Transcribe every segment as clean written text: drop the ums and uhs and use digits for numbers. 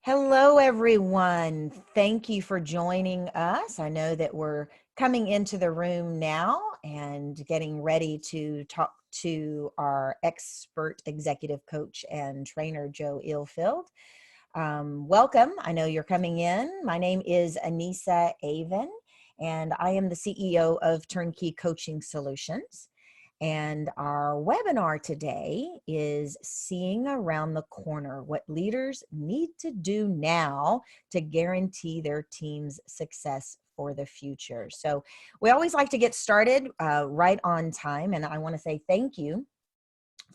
Hello, everyone. Thank you for joining us. I know that we're coming into the room now and getting ready to talk to our expert executive coach and trainer, Joe Ilfield. Welcome. I know you're coming in. My name is Anissa Avon, and I am the CEO of Turnkey Coaching Solutions. And our webinar today is Seeing Around the Corner, What Leaders Need to Do Now to Guarantee Their Team's Success for the Future. So we always like to get started right on time. And I want to say thank you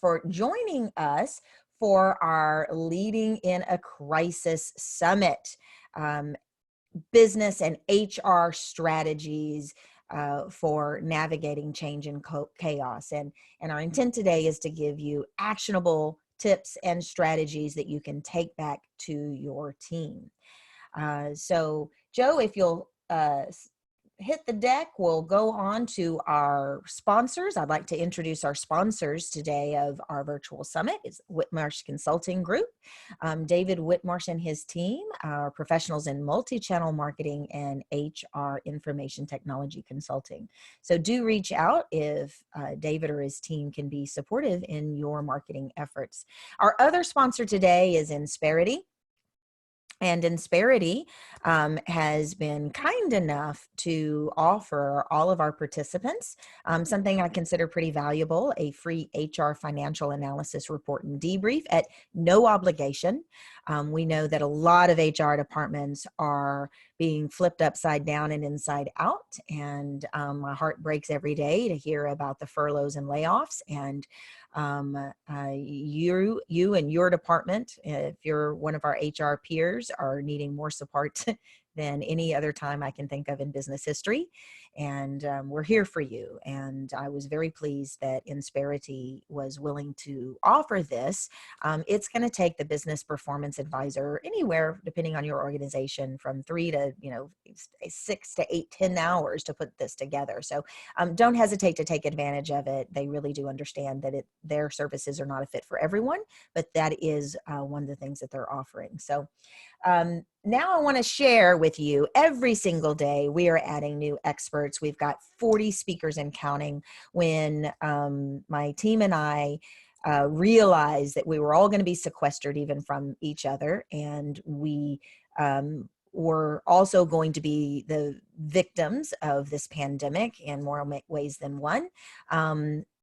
for joining us for our Leading in a Crisis Summit. Business and HR strategies for navigating change and chaos. And our intent today is to give you actionable tips and strategies that you can take back to your team. So Joe, if you'll hit the deck, we'll go on to our sponsors. I'd like to introduce our sponsors today of our virtual summit. It's Whitmarsh Consulting Group. David Whitmarsh and his team are professionals in multi-channel marketing and HR information technology consulting. So do reach out if David or his team can be supportive in your marketing efforts. Our other sponsor today is Insperity. And Insperity has been kind enough to offer all of our participants something I consider pretty valuable, a free HR financial analysis report and debrief at no obligation. We know that a lot of HR departments are being flipped upside down and inside out. And my heart breaks every day to hear about the furloughs and layoffs. And you and your department, if you're one of our HR peers, are needing more support than any other time I can think of in business history. And we're here for you. And I was very pleased that Insperity was willing to offer this. It's going to take the business performance advisor anywhere, depending on your organization, from 3 to 6 to 8, 10 hours to put this together. So don't hesitate to take advantage of it. They really do understand that their services are not a fit for everyone, but that is one of the things that they're offering. So now I want to share with you, every single day we are adding new experts. We've got 40 speakers and counting. When my team and I realized that we were all going to be sequestered even from each other, and we were also going to be the victims of this pandemic in more ways than one,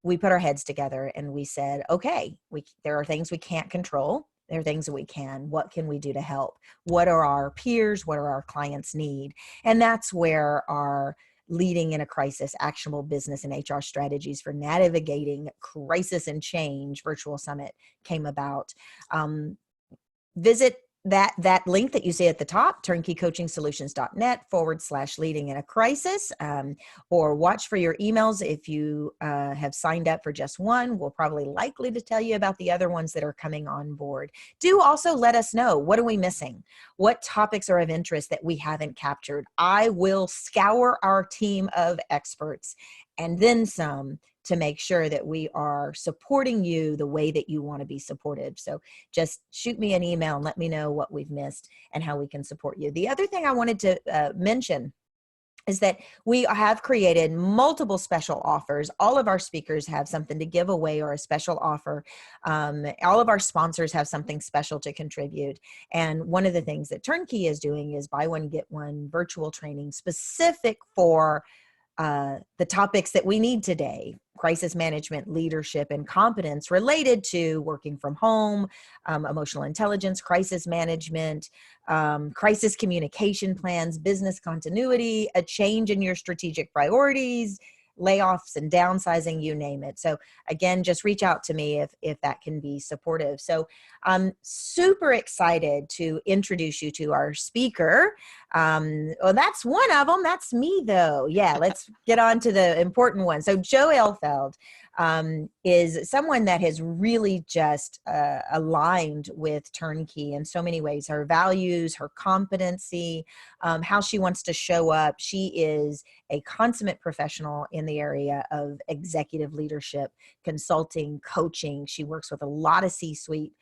we put our heads together and we said, okay, there are things we can't control. There are things that we can. What can we do to help? What are our peers? What are our clients need? And that's where our Leading in a Crisis, Actionable Business and HR Strategies for Navigating Crisis and Change virtual summit came about. Visit that link that you see at the top, turnkeycoachingsolutions.net/leading in a crisis, or watch for your emails. If you have signed up for just one, we'll probably likely to tell you about the other ones that are coming on board. Do also let us know, what are we missing? What topics are of interest that we haven't captured? I will scour our team of experts and then some to make sure that we are supporting you the way that you want to be supported. So just shoot me an email and let me know what we've missed and how we can support you. The other thing I wanted to mention is that we have created multiple special offers. All of our speakers have something to give away or a special offer. All of our sponsors have something special to contribute. And one of the things that Turnkey is doing is buy one, get one virtual training specific for the topics that we need today: crisis management, leadership, and competence related to working from home, emotional intelligence, crisis management, crisis communication plans, business continuity, a change in your strategic priorities, layoffs and downsizing, you name it. So again, just reach out to me if that can be supportive. So I'm super excited to introduce you to our speaker. Well, that's one of them. That's me though. Yeah, let's get on to the important one. So Joe Ilfield is someone that has really just aligned with Turnkey in so many ways. Her values, her competency, how she wants to show up. She is a consummate professional in the area of executive leadership, consulting, coaching. She works with a lot of C-suite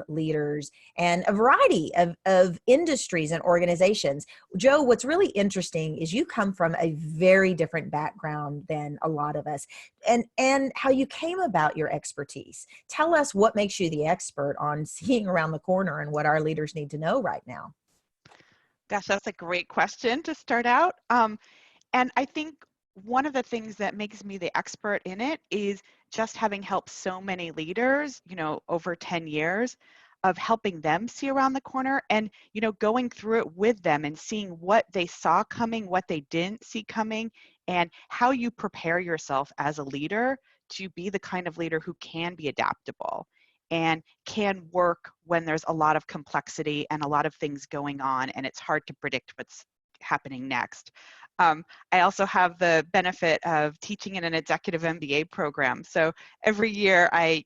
leaders and a variety of industries and organizations. Joe, what's really interesting is you come from a very different background than a lot of us, and how you came about your expertise. Tell us what makes you the expert on seeing around the corner and what our leaders need to know right now. Gosh, that's a great question to start out. And I think one of the things that makes me the expert in it is just having helped so many leaders, over 10 years of helping them see around the corner and, going through it with them and seeing what they saw coming, what they didn't see coming, and how you prepare yourself as a leader to be the kind of leader who can be adaptable and can work when there's a lot of complexity and a lot of things going on and it's hard to predict what's happening next. I also have the benefit of teaching in an executive MBA program. So every year I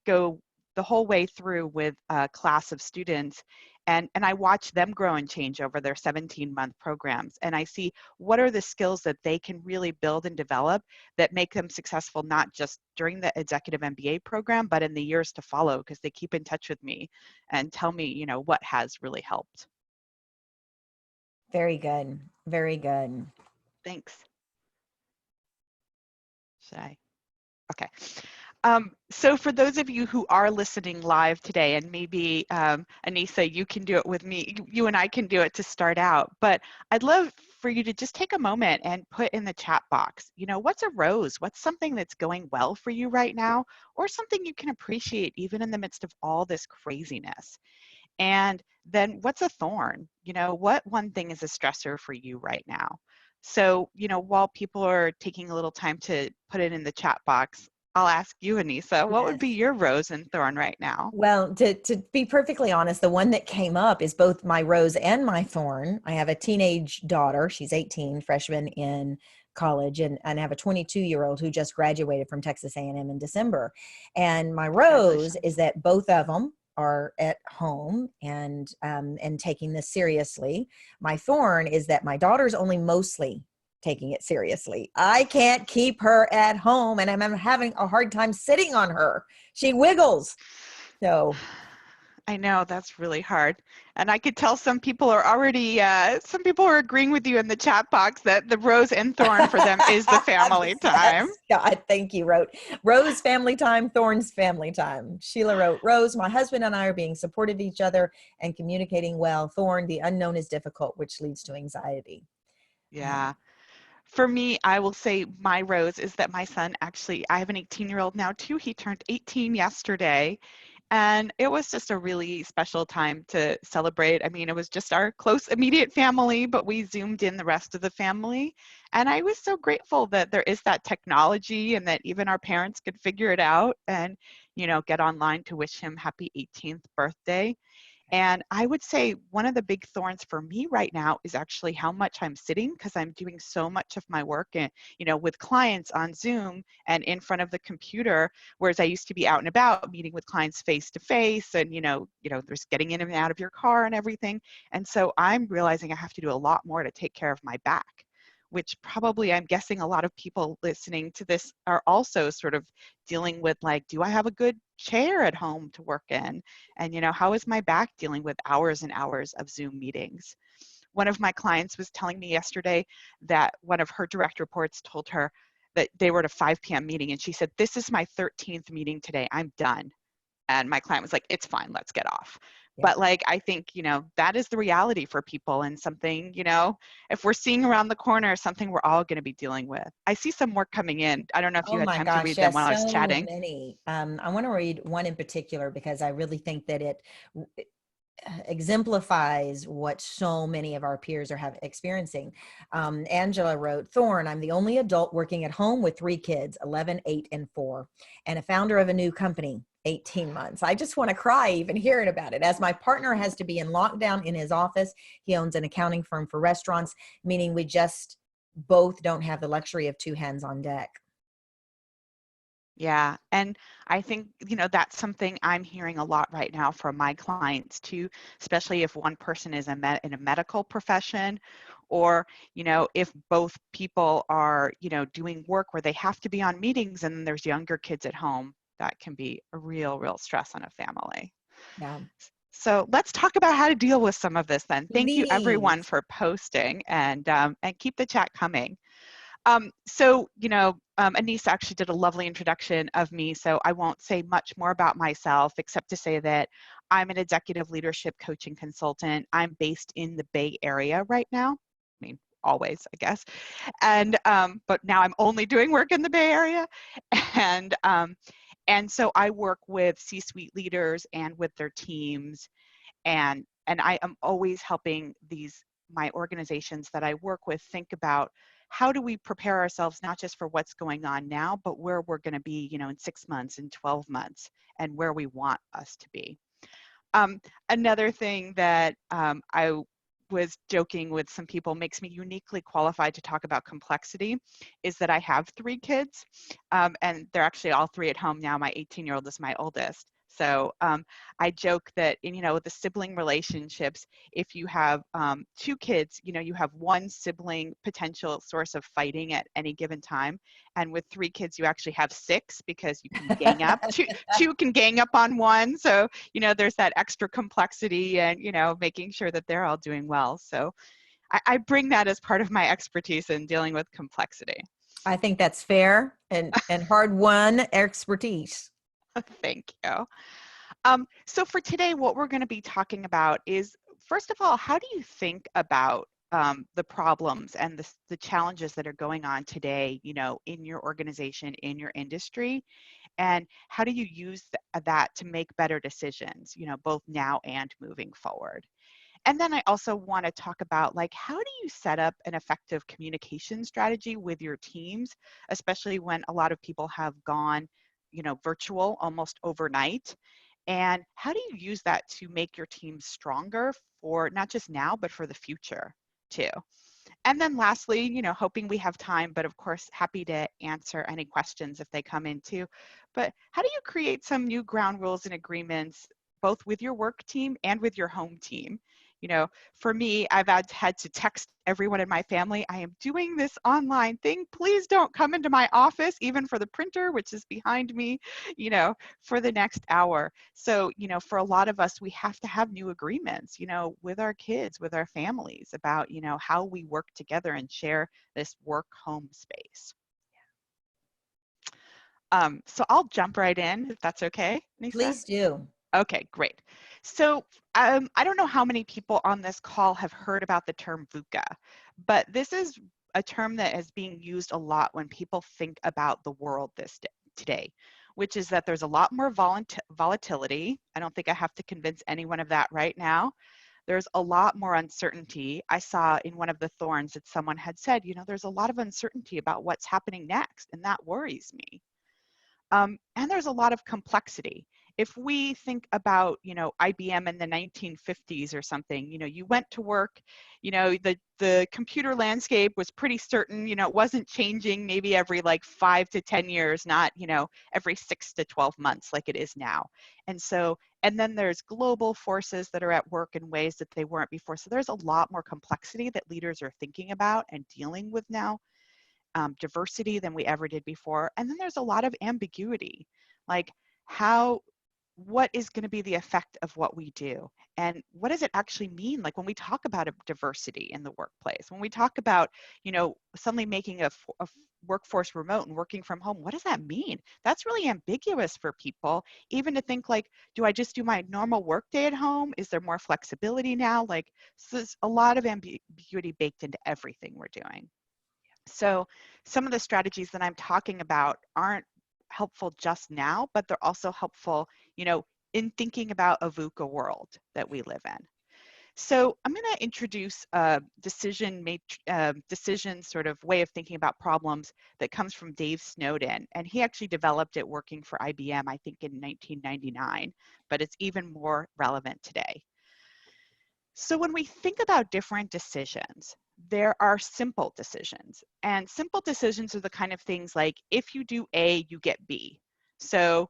go the whole way through with a class of students and I watch them grow and change over their 17-month programs. And I see what are the skills that they can really build and develop that make them successful, not just during the executive MBA program, but in the years to follow, because they keep in touch with me and tell me, what has really helped. Very good. Very good. Thanks. Should I? Okay. So for those of you who are listening live today, and maybe Anissa, you can do it with me, you and I can do it to start out, but I'd love for you to just take a moment and put in the chat box, what's a rose? What's something that's going well for you right now? Or something you can appreciate even in the midst of all this craziness? And then what's a thorn? What one thing is a stressor for you right now? So, while people are taking a little time to put it in the chat box, I'll ask you, Anissa, what would Yes. be your rose and thorn right now? Well, to be perfectly honest, the one that came up is both my rose and my thorn. I have a teenage daughter. She's 18, freshman in college, and I have a 22-year-old who just graduated from Texas A&M in December. And my rose Congratulations. is that both of them are at home and taking this seriously. My thorn is that my daughter's only mostly taking it seriously. I can't keep her at home, and I'm having a hard time sitting on her. She wiggles. So I know that's really hard. And I could tell some people are already, some people are agreeing with you in the chat box that the rose and thorn for them is the family time. God, thank you, wrote Rose family time, Thorn's family time. Sheila wrote, Rose, my husband and I are being supportive of each other and communicating well. Thorn, the unknown is difficult, which leads to anxiety. Yeah. For me, I will say my rose is that my son actually, I have an 18-year-old now too. He turned 18 yesterday. And it was just a really special time to celebrate. I mean, it was just our close, immediate family, but we zoomed in the rest of the family. And I was so grateful that there is that technology and that even our parents could figure it out and, get online to wish him happy 18th birthday. And I would say one of the big thorns for me right now is actually how much I'm sitting because I'm doing so much of my work and, with clients on Zoom and in front of the computer, whereas I used to be out and about meeting with clients face to face and, there's getting in and out of your car and everything. And so I'm realizing I have to do a lot more to take care of my back, which probably I'm guessing a lot of people listening to this are also sort of dealing with like, do I have a good chair at home to work in? And, how is my back dealing with hours and hours of Zoom meetings? One of my clients was telling me yesterday that one of her direct reports told her that they were at a 5 p.m. meeting and she said, this is my 13th meeting today. I'm done. And my client was like, it's fine, let's get off. Yeah. But like, I think, that is the reality for people and something, if we're seeing around the corner, something we're all going to be dealing with. I see some more coming in. I don't know if you Oh had my time to gosh, read them yes, while I was so chatting. many. I want to read one in particular because I really think that it exemplifies what so many of our peers are experiencing. Angela wrote, Thorn, I'm the only adult working at home with 3 kids, 11, 8, and 4, and a founder of a new company, 18 months. I just want to cry even hearing about it. As my partner has to be in lockdown in his office, he owns an accounting firm for restaurants, meaning we just both don't have the luxury of 2 hands on deck. Yeah. And I think, that's something I'm hearing a lot right now from my clients too, especially if one person is in a medical profession or, if both people are, doing work where they have to be on meetings and there's younger kids at home that can be a real stress on a family. Yeah. So let's talk about how to deal with some of this then. Thank you everyone Please. for posting, and keep the chat coming. Anissa actually did a lovely introduction of me, so I won't say much more about myself except to say that I'm an executive leadership coaching consultant. I'm based in the Bay Area right now. I mean, always, I guess. And but now I'm only doing work in the Bay Area, and so I work with C-suite leaders and with their teams, and I am always helping my organizations that I work with think about how do we prepare ourselves not just for what's going on now, but where we're going to be, in 6 months, in 12 months, and where we want us to be. Another thing that I was joking with some people makes me uniquely qualified to talk about complexity is that I have 3 kids, and they're actually all 3 at home now. My 18-year-old is my oldest. So I joke that the sibling relationships, if you have 2 kids, you have 1 sibling potential source of fighting at any given time. And with 3 kids, you actually have 6 because you can gang up. Two can gang up on 1. So, there's that extra complexity and, making sure that they're all doing well. So I bring that as part of my expertise in dealing with complexity. I think that's fair and hard-won expertise. Thank you. So for today, what we're going to be talking about is, first of all, how do you think about the problems and the challenges that are going on today, in your organization, in your industry, and how do you use that to make better decisions, both now and moving forward? And then I also want to talk about, how do you set up an effective communication strategy with your teams, especially when a lot of people have gone, virtual almost overnight? And how do you use that to make your team stronger for not just now, but for the future too? And then lastly, hoping we have time, but of course, happy to answer any questions if they come in too. But how do you create some new ground rules and agreements, both with your work team and with your home team? For me, I've had to text everyone in my family, I am doing this online thing. Please don't come into my office, even for the printer, which is behind me, for the next hour. So, for a lot of us, we have to have new agreements, with our kids, with our families about, how we work together and share this work home space. So I'll jump right in if that's okay, Lisa. Please do. Okay, great. So I don't know how many people on this call have heard about the term VUCA, but this is a term that is being used a lot when people think about the world today, which is that there's a lot more volatility. I don't think I have to convince anyone of that right now. There's a lot more uncertainty. I saw in one of the Thorns that someone had said, there's a lot of uncertainty about what's happening next, and that worries me. And there's a lot of complexity. If we think about, IBM in the 1950s or something, you went to work, the computer landscape was pretty certain, it wasn't changing maybe every 5 to 10 years, not, every 6 to 12 months like it is now. And then there's global forces that are at work in ways that they weren't before. So there's a lot more complexity that leaders are thinking about and dealing with now. Diversity than we ever did before. And then there's a lot of ambiguity, what is going to be the effect of what we do? And what does it actually mean? When we talk about a diversity in the workplace, when we talk about, suddenly making a workforce remote and working from home, what does that mean? That's really ambiguous for people, even to think do I just do my normal work day at home? Is there more flexibility now? So there's a lot of ambiguity baked into everything we're doing. So some of the strategies that I'm talking about aren't helpful just now, but they're also helpful, in thinking about a VUCA world that we live in. So I'm going to introduce a decision sort of way of thinking about problems that comes from Dave Snowden. And he actually developed it working for IBM, I think in 1999, but it's even more relevant today. So when we think about different decisions, there are simple decisions. And simple decisions are the kind of things like, if you do A, you get B. So,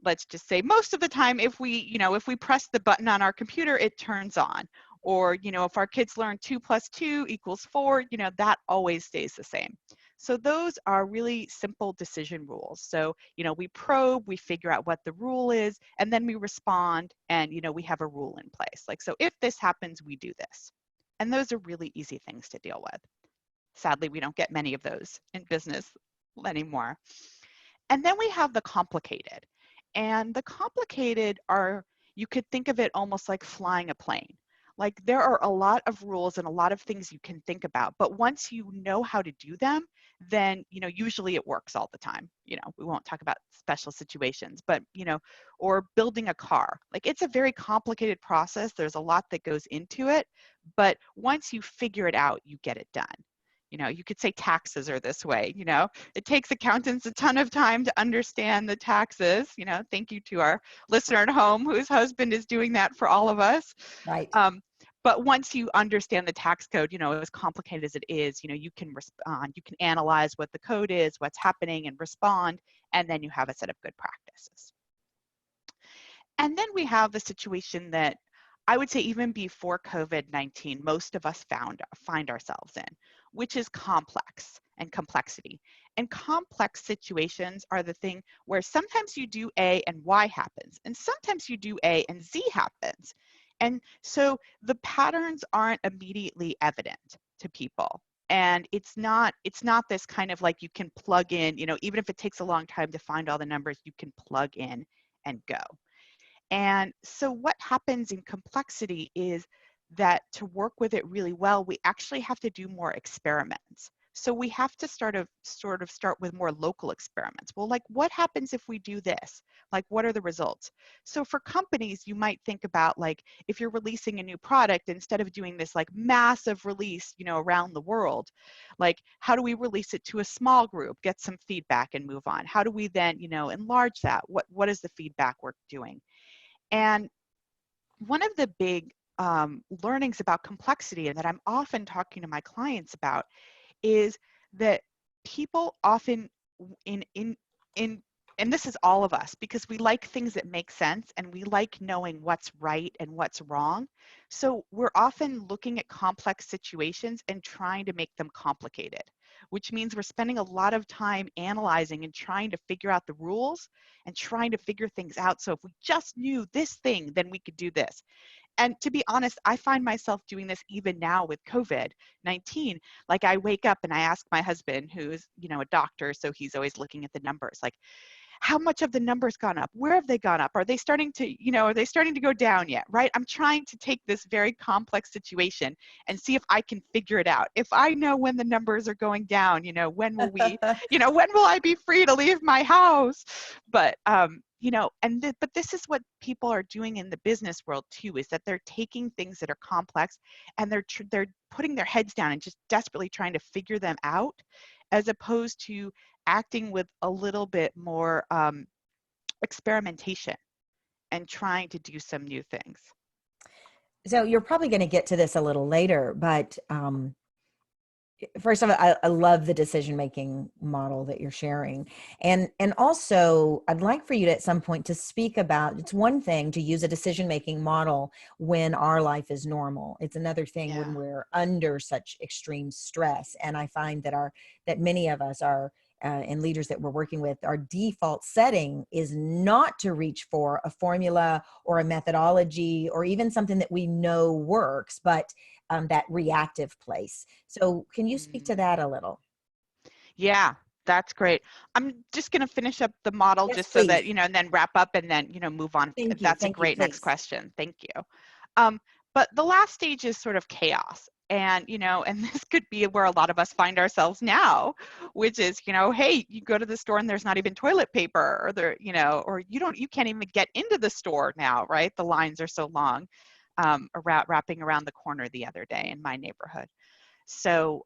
let's just say most of the time, if we press the button on our computer, it turns on. Or, if our kids learn 2 + 2 = 4, that always stays the same. So those are really simple decision rules. So, we probe, we figure out what the rule is, and then we respond, and, we have a rule in place. Like, so if this happens, we do this. And those are really easy things to deal with. Sadly, we don't get many of those in business anymore. And then we have the complicated. And the complicated are, you could think of it almost like flying a plane. Like, there are a lot of rules and a lot of things you can think about, but once you know how to do them, then, usually it works all the time. We won't talk about special situations, but, or building a car. Like, it's a very complicated process. There's a lot that goes into it, but once you figure it out, you get it done. You could say taxes are this way. It takes accountants a ton of time to understand the taxes. Thank you to our listener at home whose husband is doing that for all of us. Right. But once you understand the tax code, as complicated as it is, you can respond, you can analyze what the code is, what's happening, and respond, and then you have a set of good practices. And then we have the situation that I would say even before COVID-19, most of us find ourselves in, which is complex and complexity. And complex situations are the thing where sometimes you do A and Y happens, and sometimes you do A and Z happens. And so the patterns aren't immediately evident to people. And it's not this kind of like you can plug in, even if it takes a long time to find all the numbers, you can plug in and go. And so what happens in complexity is that to work with it really well, we actually have to do more experiments. So we have to sort of start with more local experiments. Well, like, what happens if we do this? Like, what are the results? So for companies, you might think about, like, if you're releasing a new product, instead of doing this like massive release, around the world, like, how do we release it to a small group, get some feedback and move on? How do we then, enlarge that? What is the feedback we're doing? And one of the big learnings about complexity, and that I'm often talking to my clients about, is that people often and this is all of us, because we like things that make sense and we like knowing what's right and what's wrong. So we're often looking at complex situations and trying to make them complicated, which means we're spending a lot of time analyzing and trying to figure out the rules and trying to figure things out. So if we just knew this thing, then we could do this. And to be honest, I find myself doing this even now with COVID-19. Like, I wake up and I ask my husband, who's, a doctor, so he's always looking at the numbers, like, how much have the numbers gone up? Where have they gone up? Are they starting to go down yet? Right? I'm trying to take this very complex situation and see if I can figure it out. If I know when the numbers are going down, when will I be free to leave my house? But, but this is what people are doing in the business world too, is that they're taking things that are complex and they're putting their heads down and just desperately trying to figure them out, as opposed to acting with a little bit more experimentation and trying to do some new things. So you're probably going to get to this a little later, but first of all, I love the decision-making model that you're sharing. And also I'd like for you to, at some point, to speak about, it's one thing to use a decision-making model when our life is normal. It's another thing when we're under such extreme stress. And I find that many of us are, and leaders that we're working with, our default setting is not to reach for a formula or a methodology or even something that we know works, but that reactive place. So can you speak to that a little? Yeah, that's great. I'm just going to finish up the model, Yes, just so please. that, and then wrap up and then, move on. Thank you. That's a Thank you, great next please. question. Thank you. But the last stage is sort of chaos. And, and this could be where a lot of us find ourselves now, which is, hey, you go to the store and there's not even toilet paper, or or you can't even get into the store now, right? The lines are so long, wrapping around the corner the other day in my neighborhood. So,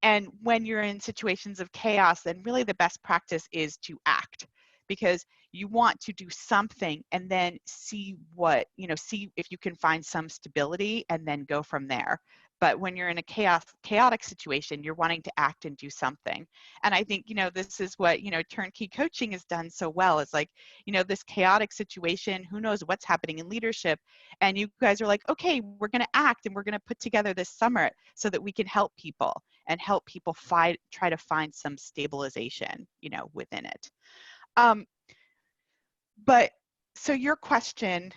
and when you're in situations of chaos, then really the best practice is to act, because you want to do something and then see if you can find some stability and then go from there. But when you're in a chaotic situation, you're wanting to act and do something. And I think, this is what, turnkey coaching has done so well, is like, this chaotic situation, who knows what's happening in leadership. And you guys are like, okay, we're going to act and we're going to put together this summit so that we can help people. and help people try to find some stabilization, within it. Um, but so your question,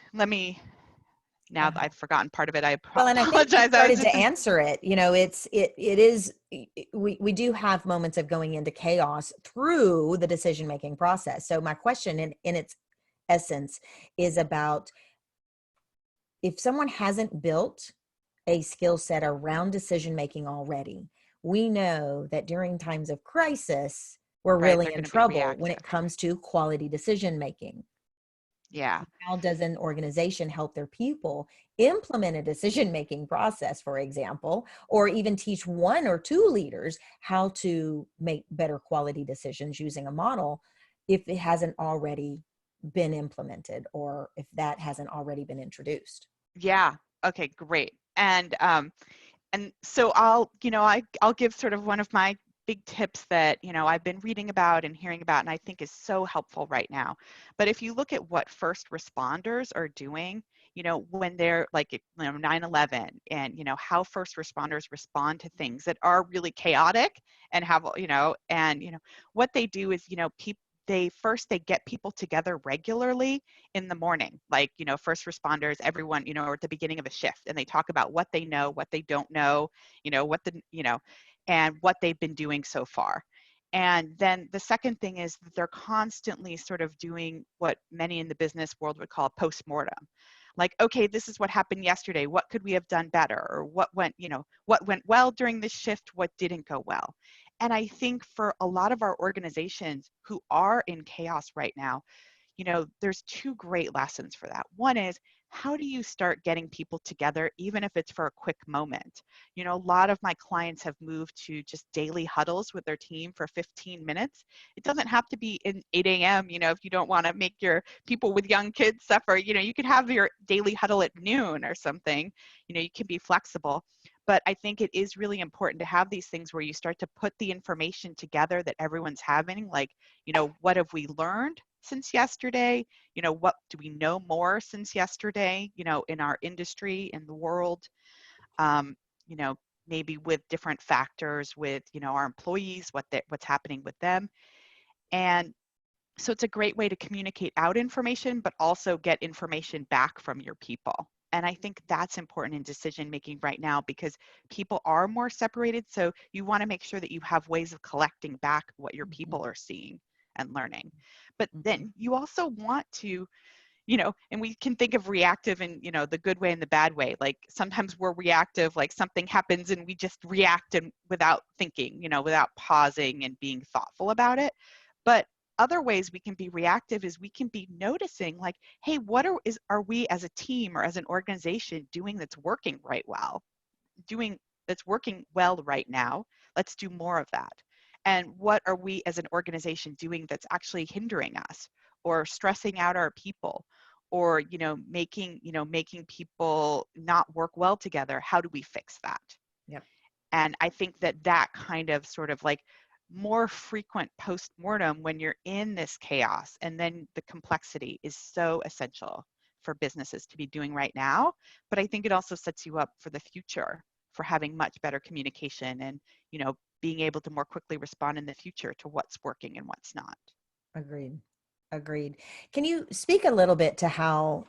now that I've forgotten part of it, I Well, and I think you apologize. started to answer it. It is, we do have moments of going into chaos through the decision-making process. So my question in its essence is about, if someone hasn't built a skill set around decision-making already, we know that during times of crisis, we're Right, really they're in going to be trouble when reactive. it comes to quality decision-making. Yeah. How does an organization help their people implement a decision-making process, for example, or even teach one or two leaders how to make better quality decisions using a model if it hasn't already been implemented, or if that hasn't already been introduced? Yeah. Okay, great. And so I'll give sort of one of my big tips that, I've been reading about and hearing about, and I think is so helpful right now. But if you look at what first responders are doing, when they're like, 9/11, and, how first responders respond to things that are really chaotic and have, what they do is, they get people together regularly in the morning, like, first responders, everyone, or at the beginning of a shift, and they talk about what they know, what they don't know, and what they've been doing so far. And then the second thing is that they're constantly sort of doing what many in the business world would call a postmortem. Like, okay, this is what happened yesterday. What could we have done better? Or what went well during this shift? What didn't go well? And I think for a lot of our organizations who are in chaos right now, there's two great lessons for that. One is, how do you start getting people together, even if it's for a quick moment? A lot of my clients have moved to just daily huddles with their team for 15 minutes. It doesn't have to be in 8 a.m., if you don't want to make your people with young kids suffer, you could have your daily huddle at noon or something. You can be flexible. But I think it is really important to have these things where you start to put the information together that everyone's having, like, what have we learned since yesterday? What do we know more since yesterday, in our industry, in the world, um, you know, maybe with different factors with, our employees, what's happening with them. And so it's a great way to communicate out information, but also get information back from your people. And I think that's important in decision making right now, because people are more separated. So you want to make sure that you have ways of collecting back what your people are seeing and learning. But then you also want to, and we can think of reactive in, the good way and the bad way. Like sometimes we're reactive, like something happens and we just react and without thinking, without pausing and being thoughtful about it. But other ways we can be reactive is we can be noticing, like, hey, what are we as a team or as an organization doing that's working that's working well right now? Let's do more of that. And what are we as an organization doing that's actually hindering us or stressing out our people, or making people not work well together? How do we fix that? Yep. And I think that kind of sort of like more frequent post-mortem when you're in this chaos and then the complexity is so essential for businesses to be doing right now. But I think it also sets you up for the future for having much better communication and, being able to more quickly respond in the future to what's working and what's not. Agreed. Agreed. Can you speak a little bit to how,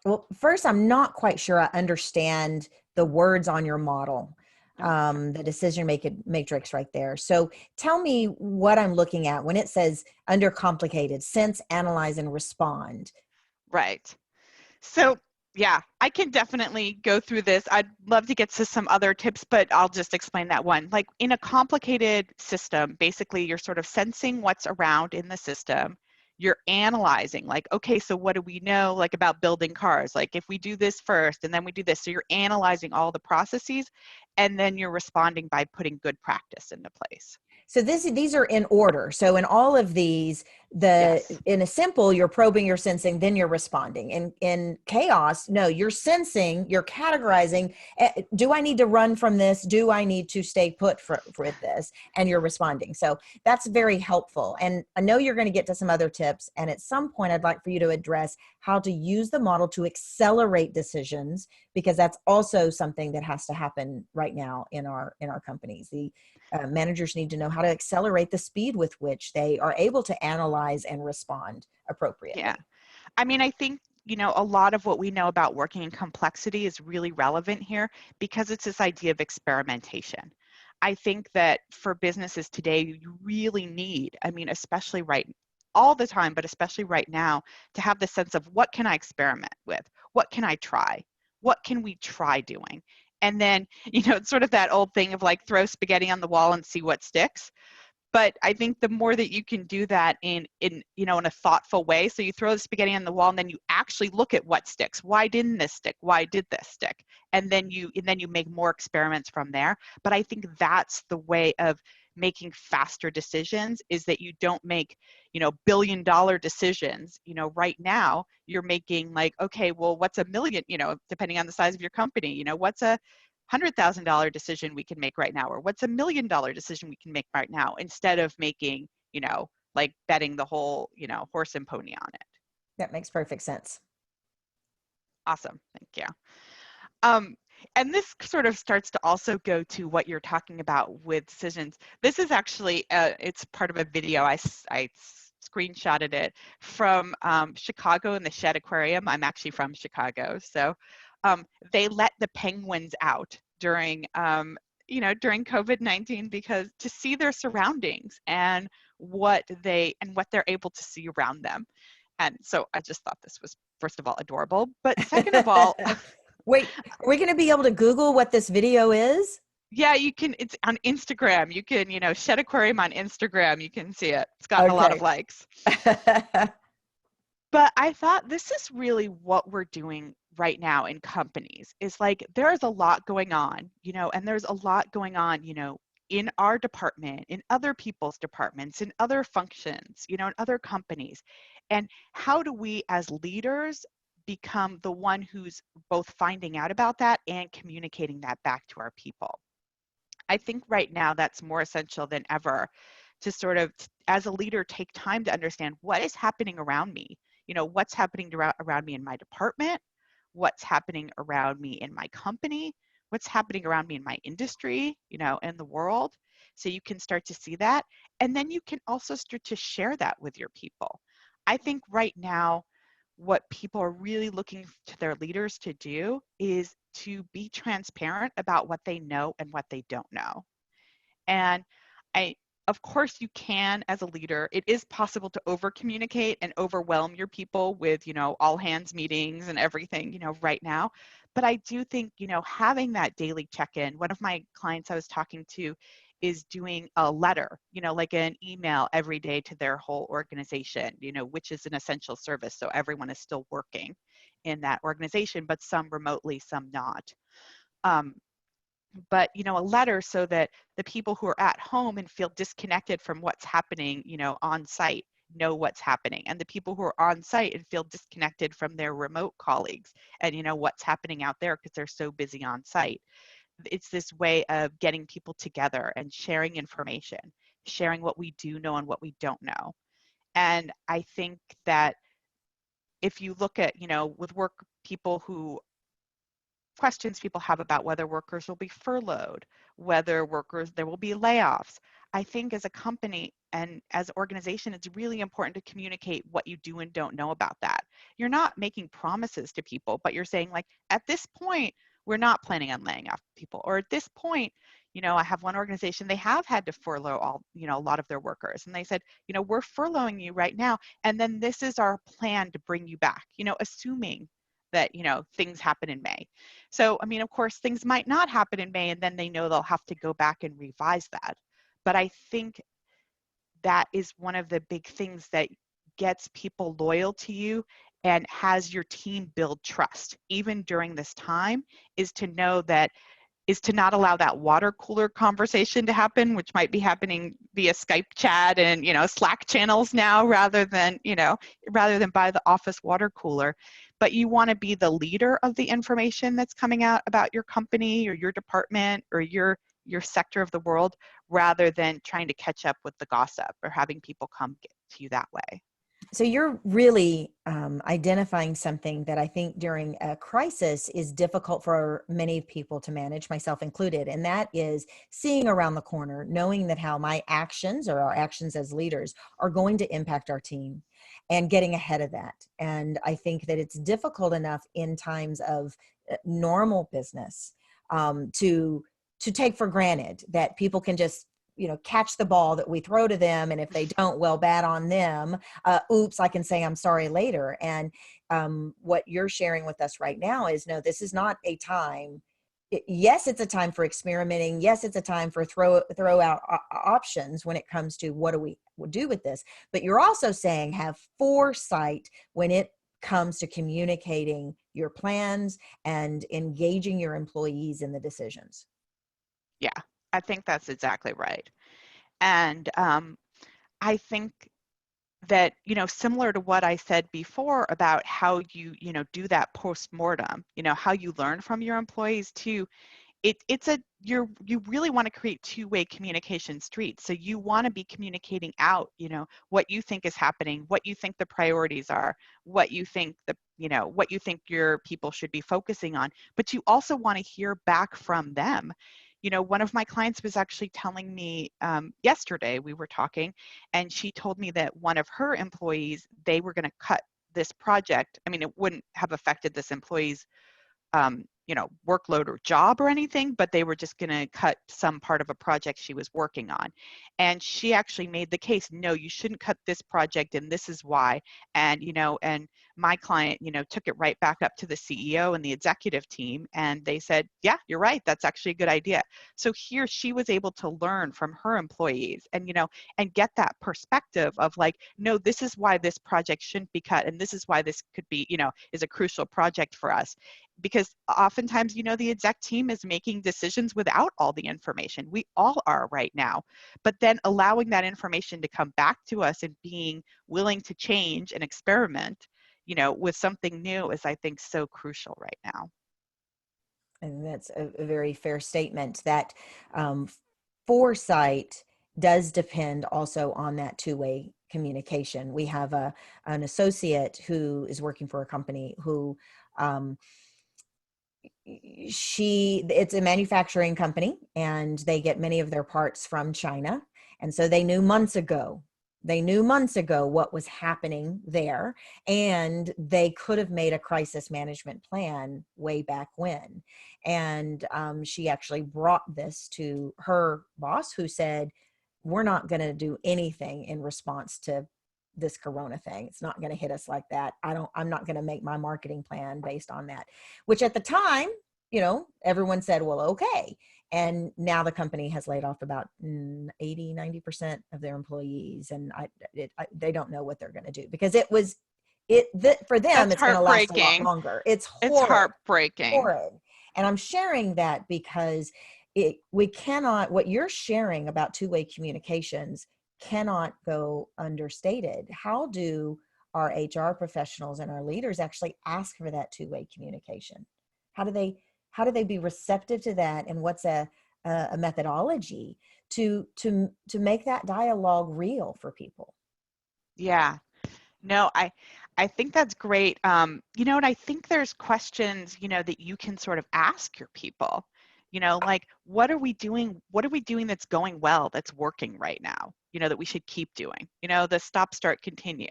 well, first, I'm not quite sure I understand the words on your model, the decision matrix right there. So tell me what I'm looking at when it says under complicated: sense, analyze, and respond. Right. So yeah, I can definitely go through this. I'd love to get to some other tips, but I'll just explain that one. Like in a complicated system, basically you're sort of sensing what's around in the system. You're analyzing, like, okay, so what do we know, like, about building cars? Like if we do this first and then we do this. So you're analyzing all the processes, and then you're responding by putting good practice into place. So these are in order. So in all of these, Yes. In a simple, you're probing, you're sensing, then you're responding. In chaos, no, you're sensing, you're categorizing. Do I need to run from this? Do I need to stay put with this? And you're responding. So that's very helpful. And I know you're going to get to some other tips. And at some point, I'd like for you to address how to use the model to accelerate decisions, because that's also something that has to happen right now in our companies. The managers need to know how to accelerate the speed with which they are able to analyze and respond Yeah. appropriately. I mean, I think, a lot of what we know about working in complexity is really relevant here because it's this idea of experimentation. I think that for businesses today, you really need, I mean, especially all the time, but especially right now, to have the sense of what can I experiment with? What can I try? What can we try doing? And then, it's sort of that old thing of like throw spaghetti on the wall and see what sticks. But I think the more that you can do that in a thoughtful way, so you throw the spaghetti on the wall and then you actually look at what sticks. Why didn't this stick? Why did this stick? And then you make more experiments from there. But I think that's the way of making faster decisions, is that you don't make billion-dollar decisions. Right now you're making like, okay, well, what's a million, depending on the size of your company, what's a $100,000 decision we can make right now, or what's $1 million decision we can make right now, instead of making, like betting the whole, horse and pony on it. That makes perfect sense. Awesome. Thank you. Um, and this sort of starts to also go to what you're talking about with decisions. This is actually, it's part of a video. I screenshotted it from Chicago in the Shed Aquarium. I'm actually from Chicago. So they let the penguins out during, during COVID-19, because to see their surroundings and what they're able to see around them. And so I just thought this was, first of all, adorable, but second of all, Wait, are we going to be able to Google what this video is? yeah, you can, it's on Instagram. You can, Shed Aquarium on Instagram. You can see it. It's gotten a lot of Okay. likes. But I thought this is really what we're doing right now in companies, is like there's a lot going on, and there's a lot going on, in our department, in other people's departments, in other functions, in other companies. And how do we as leaders become the one who's both finding out about that and communicating that back to our people? I think right now that's more essential than ever, to sort of, as a leader, take time to understand what is happening around me. What's happening around me in my department, what's happening around me in my company, what's happening around me in my industry, in the world. So you can start to see that. And then you can also start to share that with your people. I think right now, what people are really looking to their leaders to do is to be transparent about what they know and what they don't know. And of course, you can, as a leader, it is possible to over communicate and overwhelm your people with, all hands meetings and everything, right now. But I do think, having that daily check-in, one of my clients I was talking to is doing a letter, like an email every day to their whole organization, which is an essential service. So everyone is still working in that organization, but some remotely, some not. But a letter, so that the people who are at home and feel disconnected from what's happening on site know what's happening, and the people who are on site and feel disconnected from their remote colleagues and what's happening out there because they're so busy on site. It's this way of getting people together and sharing information, sharing what we do know and what we don't know. And I think that if you look at with work, people who questions people have about whether workers will be furloughed, whether there will be layoffs. I think as a company and as an organization, it's really important to communicate what you do and don't know about that. You're not making promises to people, but you're saying, like, at this point, we're not planning on laying off people. Or at this point, I have one organization, they have had to furlough a lot of their workers. And they said, we're furloughing you right now. And then this is our plan to bring you back, assuming that, things happen in May. So, I mean, of course, things might not happen in May, and then they know they'll have to go back and revise that. But I think that is one of the big things that gets people loyal to you and has your team build trust, even during this time, is to know that is to not allow that water cooler conversation to happen, which might be happening via Skype chat and, Slack channels now rather than by the office water cooler. But you want to be the leader of the information that's coming out about your company or your department or your sector of the world, rather than trying to catch up with the gossip or having people come get to you that way. So you're really identifying something that I think during a crisis is difficult for many people to manage, myself included. And that is seeing around the corner, knowing that how my actions or our actions as leaders are going to impact our team and getting ahead of that. And I think that it's difficult enough in times of normal business to take for granted that people can just catch the ball that we throw to them. And if they don't, well, bad on them. Oops, I can say I'm sorry later. And what you're sharing with us right now is, no, this is not a time. Yes, it's a time for experimenting. Yes, it's a time for throw out options when it comes to what do we do with this. But you're also saying have foresight when it comes to communicating your plans and engaging your employees in the decisions. Yeah, I think that's exactly right. And I think that, similar to what I said before about how you do that post-mortem, how you learn from your employees too, you really want to create two-way communication streets. So you want to be communicating out, what you think is happening, what you think the priorities are, what you think what you think your people should be focusing on, but you also want to hear back from them. One of my clients was actually telling me yesterday, we were talking, and she told me that one of her employees, they were going to cut this project. I mean, it wouldn't have affected this employee's workload or job or anything, but they were just going to cut some part of a project she was working on. And she actually made the case, no, you shouldn't cut this project, and this is why. And, and my client, took it right back up to the CEO and the executive team, and they said, yeah, you're right, that's actually a good idea. So here she was able to learn from her employees and, and get that perspective of like, no, this is why this project shouldn't be cut, and this is why this could be, is a crucial project for us. Because oftentimes, the exec team is making decisions without all the information. We all are right now. But then allowing that information to come back to us and being willing to change and experiment, with something new is, I think, so crucial right now. And that's a very fair statement that foresight does depend also on that two-way communication. We have an associate who is working for a company who it's a manufacturing company and they get many of their parts from China. And so they knew months ago what was happening there, and they could have made a crisis management plan way back when. And she actually brought this to her boss, who said, we're not going to do anything in response to this corona thing. It's not going to hit us like that. I'm not going to make my marketing plan based on that, which at the time, everyone said, well, okay. And now the company has laid off about 80-90% of their employees. And they don't know what they're going to do, because for them, That's it's going to last a lot heartbreaking. longer. It's heartbreaking. Horrid. And I'm sharing that because what you're sharing about two-way communications cannot go understated. How do our HR professionals and our leaders actually ask for that two-way communication? How do they be receptive to that? And what's a methodology to make that dialogue real for people? Yeah. No, I think that's great. And I think there's questions, that you can sort of ask your people, like, what are we doing? What are we doing that's going well, that's working right now, that we should keep doing, the stop, start, continue,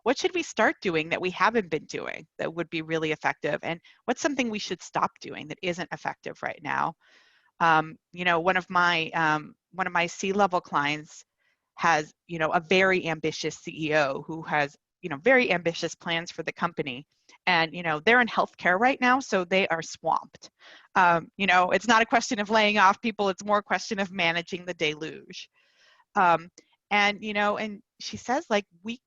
what should we start doing that we haven't been doing that would be really effective? And what's something we should stop doing that isn't effective right now? One of my C-level clients has, a very ambitious CEO who has, very ambitious plans for the company. And, they're in healthcare right now, so they are swamped. It's not a question of laying off people, it's more a question of managing the deluge. And she says, like, we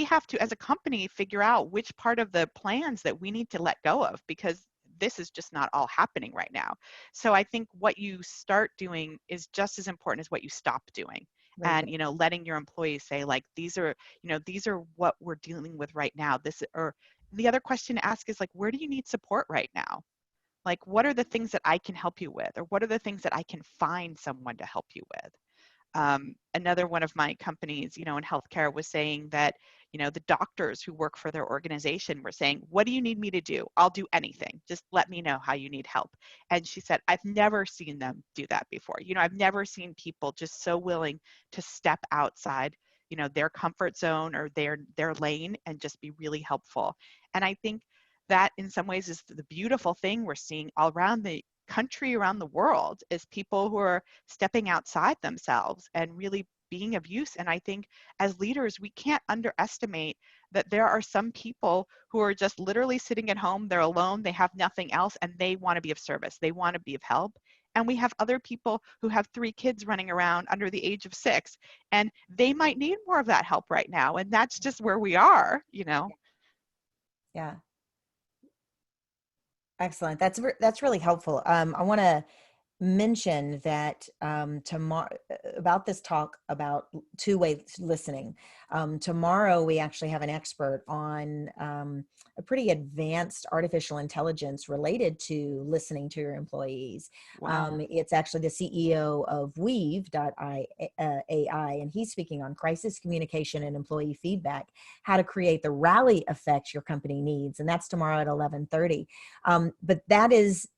have to, as a company, figure out which part of the plans that we need to let go of, because this is just not all happening right now. So I think what you start doing is just as important as what you stop doing. Very And, good. letting your employees say, like, these are what we're dealing with right now. Or the other question to ask is, like, where do you need support right now? Like, what are the things that I can help you with? Or what are the things that I can find someone to help you with? Another one of my companies, in healthcare was saying that, the doctors who work for their organization were saying, what do you need me to do? I'll do anything. Just let me know how you need help. And she said, I've never seen them do that before. I've never seen people just so willing to step outside, their comfort zone or their lane and just be really helpful. And I think that in some ways is the beautiful thing we're seeing all around the country, around the world, is people who are stepping outside themselves and really being of use. And I think as leaders, we can't underestimate that there are some people who are just literally sitting at home, they're alone, they have nothing else, and they want to be of service, they want to be of help. And we have other people who have 3 kids running around under the age of 6, and they might need more of that help right now. And that's just where we are. Yeah. Excellent. That's really helpful. I want to mention that tomorrow about this talk about two-way listening. Tomorrow we actually have an expert on a pretty advanced artificial intelligence related to listening to your employees. Wow. It's actually the CEO of Weave.ai, and he's speaking on crisis communication and employee feedback, how to create the rally effect your company needs, and that's tomorrow at 11:30. But that is,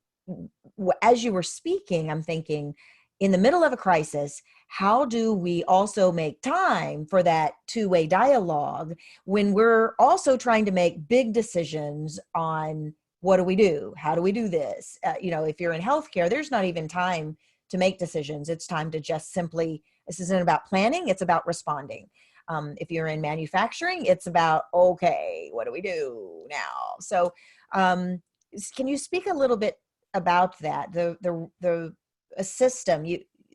as you were speaking, I'm thinking, in the middle of a crisis, how do we also make time for that two-way dialogue when we're also trying to make big decisions on what do we do? How do we do this? If you're in healthcare, there's not even time to make decisions. It's time to just simply, this isn't about planning, it's about responding. If you're in manufacturing, it's about, okay, what do we do now? So can you speak a little bit about that? A system,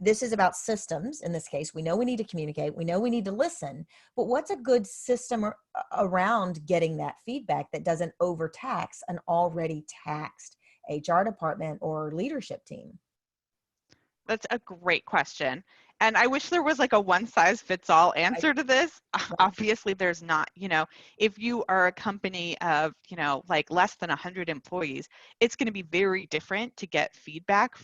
this is about systems. In this case, we know we need to communicate, we know we need to listen, but what's a good system around getting that feedback that doesn't overtax an already taxed HR department or leadership team? That's a great question. And I wish there was like a one size fits all Right. answer to this. Right. Obviously, there's not. If you are a company of, like less than 100 employees, it's going to be very different to get feedback,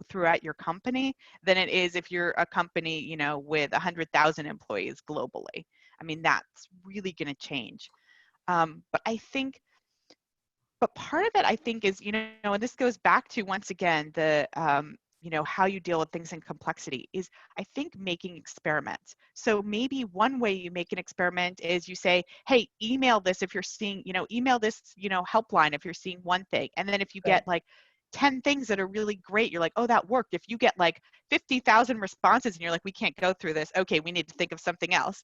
throughout your company than it is if you're a company, with 100,000 employees globally. I mean, that's really going to change. But part of it, I think, is, and this goes back to, once again, the, how you deal with things in complexity is, I think, making experiments. So maybe one way you make an experiment is you say, hey, email this if you're seeing, email this, helpline if you're seeing one thing. And then if you get Good. like 10 things that are really great, you're like, oh, that worked. If you get like 50,000 responses and you're like, we can't go through this. Okay, we need to think of something else,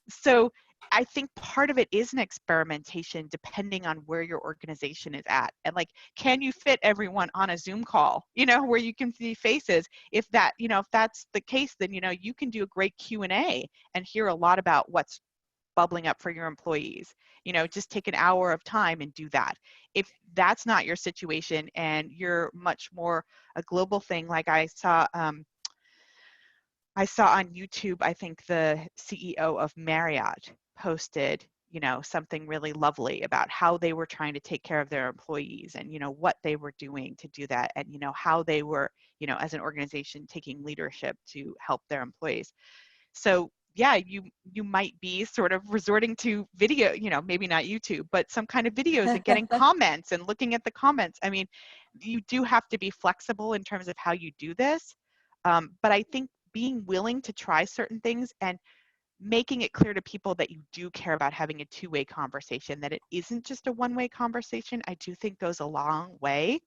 so I think part of it is an experimentation depending on where your organization is at. And like, can you fit everyone on a Zoom call, where you can see faces? If that's the case, then, you can do a great Q&A and hear a lot about what's bubbling up for your employees. Just take an hour of time and do that. If that's not your situation and you're much more a global thing, like I saw on YouTube, I think the CEO of Marriott posted, something really lovely about how they were trying to take care of their employees and, what they were doing to do that and, how they were, as an organization taking leadership to help their employees. So yeah, you might be sort of resorting to video, maybe not YouTube, but some kind of videos and getting comments and looking at the comments. I mean, you do have to be flexible in terms of how you do this. But I think being willing to try certain things and making it clear to people that you do care about having a two-way conversation, that it isn't just a one-way conversation, I do think goes a long way.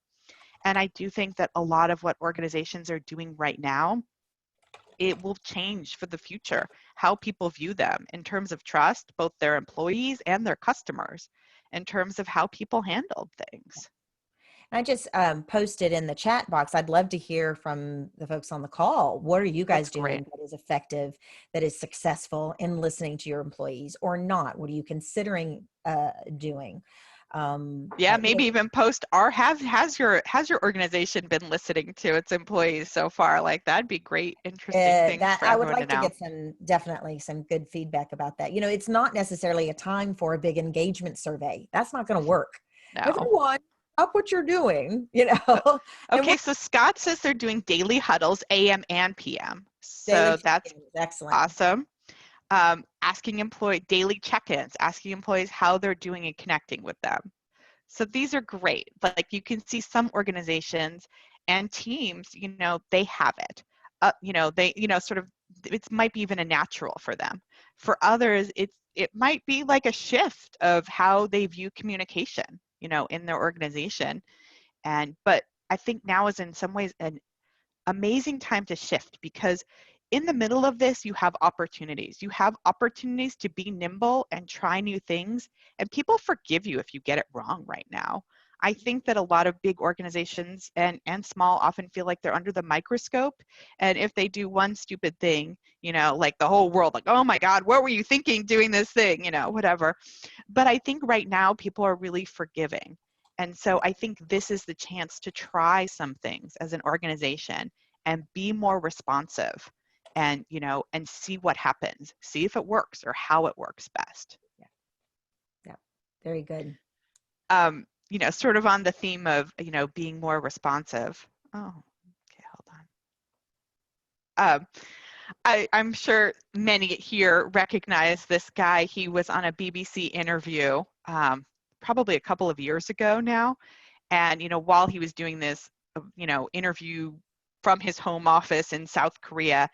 And I do think that a lot of what organizations are doing right now, it will change for the future, how people view them in terms of trust, both their employees and their customers, in terms of how people handled things. I just posted in the chat box. I'd love to hear from the folks on the call. What are you guys That's great. doing that is effective, that is successful in listening to your employees or not? What are you considering doing? Yeah, You know, maybe even post, or has your organization been listening to its employees so far? Like, that'd be great, interesting things that for I would everyone to like to know. get definitely some good feedback about that. You know, it's not necessarily a time for a big engagement survey. That's not going to work. No. Everyone, up what you're doing, Uh, and we're Okay, so Scott says they're doing daily huddles, AM and PM. daily So that's check-ins. Excellent. awesome. Asking employee daily check-ins, asking employees how they're doing and connecting with them. So these are great. Like, you can see some organizations and teams, they have it. They, sort of, it might be even a natural for them. For others, it might be like a shift of how they view communication, in their organization. But I think now is in some ways an amazing time to shift, because in the middle of this, you have opportunities. You have opportunities to be nimble and try new things, and people forgive you if you get it wrong right now. I think that a lot of big organizations and small often feel like they're under the microscope. And if they do one stupid thing, like the whole world, like, oh my God, what were you thinking doing this thing, whatever. But I think right now people are really forgiving. And so I think this is the chance to try some things as an organization and be more responsive, and see what happens, see if it works or how it works best. Yeah, yeah, very good. Sort of on the theme of, being more responsive. Oh, okay, hold on. I'm sure many here recognize this guy. He was on a BBC interview, probably a couple of years ago now. And, while he was doing this, interview from his home office in South Korea,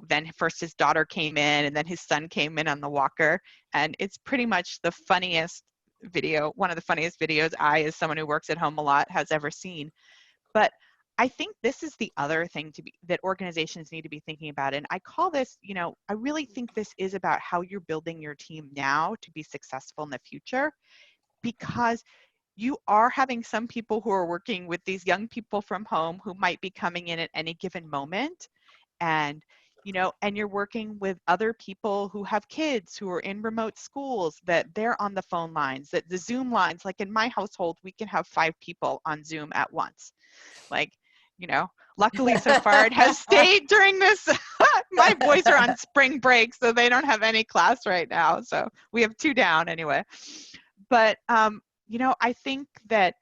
then first his daughter came in and then his son came in on the walker. And it's pretty much the funniest video, one of the funniest videos I, as someone who works at home a lot, has ever seen. But I think this is the other thing that organizations need to be thinking about. And I call this, I really think this is about how you're building your team now to be successful in the future, because you are having some people who are working with these young people from home who might be coming in at any given moment. And, and you're working with other people who have kids who are in remote schools, that they're on the phone lines, that the Zoom lines, like in my household, we can have 5 people on Zoom at once. Like, luckily so far it has stayed during this. My boys are on spring break, so they don't have any class right now. So we have 2 down anyway. But, I think that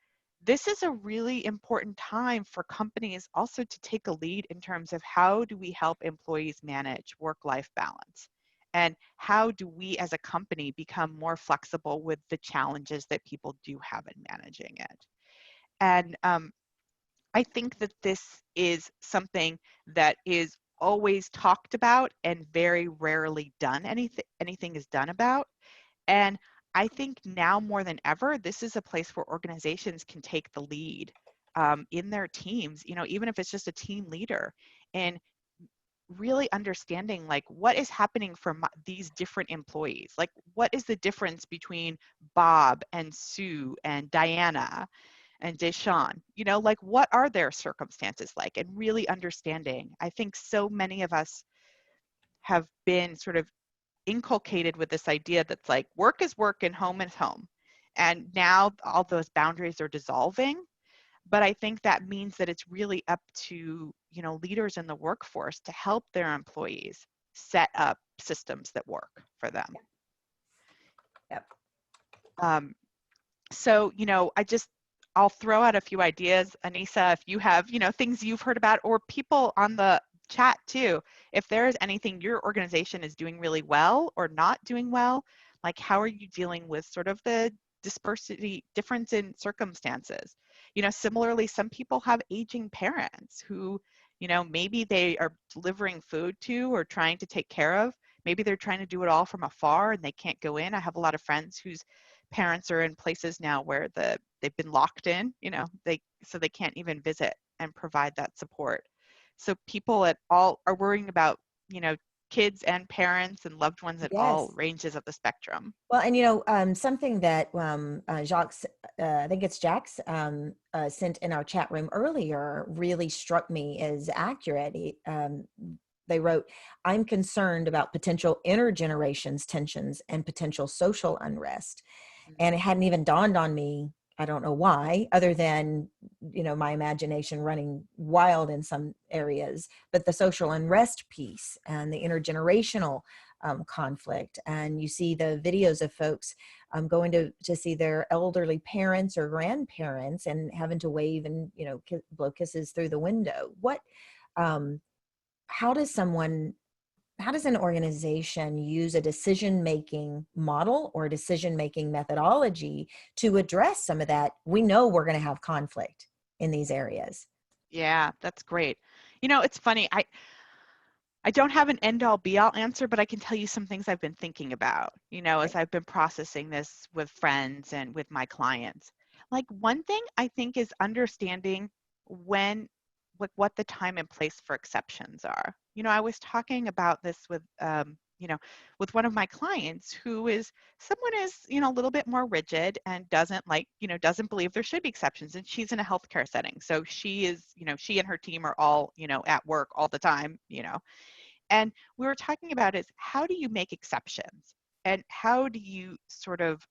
this is a really important time for companies also to take a lead in terms of how do we help employees manage work-life balance? And how do we as a company become more flexible with the challenges that people do have in managing it? And I think that this is something that is always talked about and very rarely done. Anything is done about. And I think now more than ever, this is a place where organizations can take the lead in their teams, even if it's just a team leader, and really understanding like what is happening for these different employees. Like, what is the difference between Bob and Sue and Diana and Deshawn? Like, what are their circumstances like? And really understanding. I think so many of us have been sort of inculcated with this idea that's like work is work and home is home. And now all those boundaries are dissolving. But I think that means that it's really up to, leaders in the workforce to help their employees set up systems that work for them. Yep. So, I'll throw out a few ideas. Anissa, if you have, things you've heard about, or people on the chat too, if there is anything your organization is doing really well or not doing well, like how are you dealing with sort of the difference in circumstances? Similarly, some people have aging parents who, maybe they are delivering food to or trying to take care of. Maybe they're trying to do it all from afar and they can't go in. I have a lot of friends whose parents are in places now where they've been locked in, so they can't even visit and provide that support. So people at all are worrying about, kids and parents and loved ones at all Yes. ranges of the spectrum. Well, and something that Jacques, I think it's Jack's, sent in our chat room earlier really struck me as accurate. They wrote, "I'm concerned about potential intergenerations tensions and potential social unrest." And it hadn't even dawned on me, I don't know why, other than, my imagination running wild in some areas, but the social unrest piece and the intergenerational conflict. And you see the videos of folks going to see their elderly parents or grandparents and having to wave and, blow kisses through the window. Um, how does an organization use a decision-making model or decision-making methodology to address some of that? We know we're going to have conflict in these areas. Yeah, that's great. It's funny. I don't have an end all be all answer, but I can tell you some things I've been thinking about, as I've been processing this with friends and with my clients. Like one thing I think is understanding when, like what the time and place for exceptions are. I was talking about this with one of my clients who is someone is, a little bit more rigid and doesn't believe there should be exceptions. And she's in a healthcare setting. So she is, she and her team are all, at work all the time, and we were talking about is how do you make exceptions and how do you sort of